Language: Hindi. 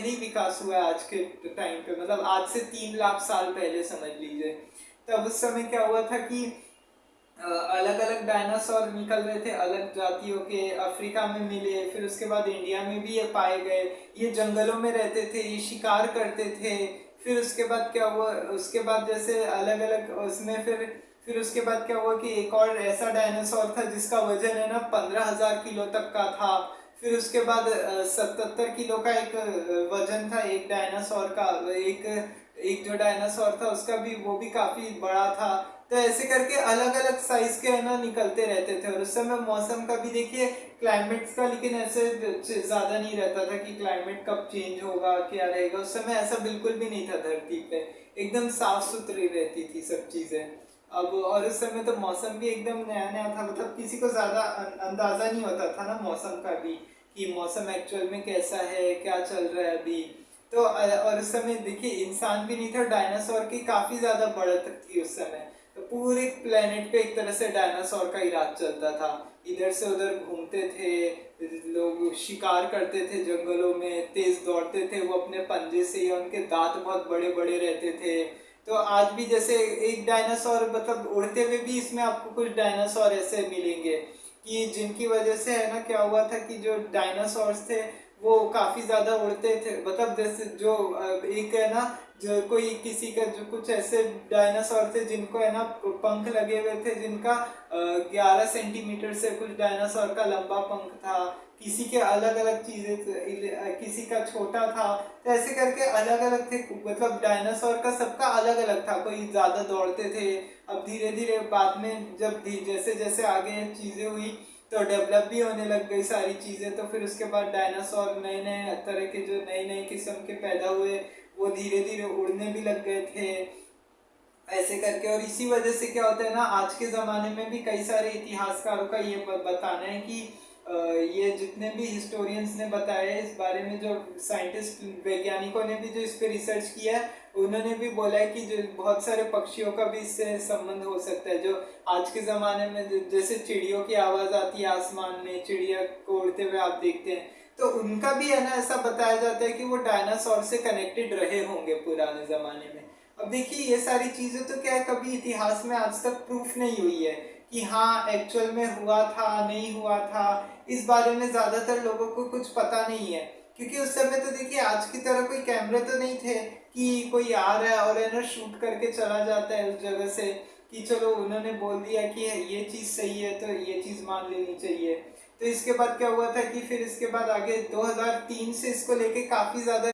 नहीं विकास हुआ है आज के टाइम पे, मतलब आज से 3 लाख साल पहले समझ लीजिए। तब उस समय क्या हुआ था कि अलग अलग डायनासोर निकल रहे थे अलग जातियों के, अफ्रीका में मिले, फिर उसके बाद इंडिया में भी ये पाए गए। ये जंगलों में रहते थे, ये शिकार करते थे। फिर उसके बाद क्या हुआ, उसके बाद जैसे अलग अलग उसमें फिर उसके बाद क्या हुआ कि एक और ऐसा डायनासोर था जिसका वजन है ना 15,000 किलो तक का था। फिर उसके बाद 77 किलो का एक वजन था एक डायनासोर का। एक एक जो डायनासोर था उसका भी, वो भी काफी बड़ा था। तो ऐसे करके अलग अलग साइज के है ना निकलते रहते थे। और उस समय मौसम का भी देखिए, क्लाइमेट्स का लेकिन ऐसे ज्यादा नहीं रहता था कि क्लाइमेट कब चेंज होगा क्या रहेगा। उस समय ऐसा बिल्कुल भी नहीं था, धरती पे एकदम साफ सुथरी रहती थी सब चीजें। अब और उस समय तो मौसम भी एकदम नया नया था, मतलब किसी को ज्यादा अंदाजा नहीं होता था ना मौसम का भी, कि मौसम एक्चुअल में कैसा है, क्या चल रहा है अभी। तो और उस समय देखिए इंसान भी नहीं था, डायनासोर की काफी ज्यादा बढ़त थी उस समय। तो पूरे प्लेनेट पे एक तरह से डायनासोर का ही राज चलता था। इधर से उधर घूमते थे लोग, शिकार करते थे जंगलों में, तेज दौड़ते थे वो अपने पंजे से, या उनके दांत बहुत बड़े बड़े रहते थे। तो आज भी जैसे एक डायनासोर, मतलब उड़ते हुए भी इसमें आपको कुछ डायनासोर ऐसे मिलेंगे कि जिनकी वजह से है ना क्या हुआ था कि जो डायनासोर्स थे वो काफी ज्यादा उड़ते थे। मतलब जैसे जो एक है ना, जो कोई किसी का जो कुछ ऐसे डायनासोर थे जिनको है ना पंख लगे हुए थे, जिनका 11 सेंटीमीटर से कुछ डायनासोर का लंबा पंख था। किसी के अलग अलग चीजें किसी का छोटा था। तो ऐसे करके अलग अलग थे, मतलब डायनासोर का सबका अलग अलग था। कोई ज्यादा दौड़ते थे। अब धीरे धीरे बाद में जब जैसे जैसे आगे चीजें हुई तो डेवलप भी होने लग गई सारी चीजें। तो फिर उसके बाद डायनासोर नए नए तरह के जो नए नए किस्म के पैदा हुए, वो धीरे धीरे उड़ने भी लग गए थे ऐसे करके। और इसी वजह से क्या होता है ना, आज के ज़माने में भी कई सारे इतिहासकारों का ये बताना है कि ये जितने भी हिस्टोरियंस ने बताया है इस बारे में, जो साइंटिस्ट वैज्ञानिकों ने भी जो इस पर रिसर्च किया है, उन्होंने भी बोला है कि जो बहुत सारे पक्षियों का भी इससे संबंध हो सकता है। जो आज के ज़माने में जैसे चिड़ियों की आवाज़ आती है आसमान में, चिड़िया को उड़ते हुए आप देखते हैं, तो उनका भी है ना ऐसा बताया जाता है कि वो डायनासोर से कनेक्टेड रहे होंगे पुराने ज़माने में। अब देखिए ये सारी चीजें तो क्या है, कभी इतिहास में आज तक प्रूफ नहीं हुई है कि हाँ एक्चुअल में हुआ था नहीं हुआ था। इस बारे में ज्यादातर लोगों को कुछ पता नहीं है, क्योंकि उस समय तो देखिए आज की तरह कोई कैमरे तो नहीं थे कि कोई आ रहा है और है ना शूट करके चला जाता है उस जगह से, कि चलो उन्होंने बोल दिया कि ये चीज सही है तो ये चीज मान लेनी चाहिए। तो इसके बाद क्या हुआ था कि फिर इसके बाद आगे 2003 से इसको लेके काफी ज्यादा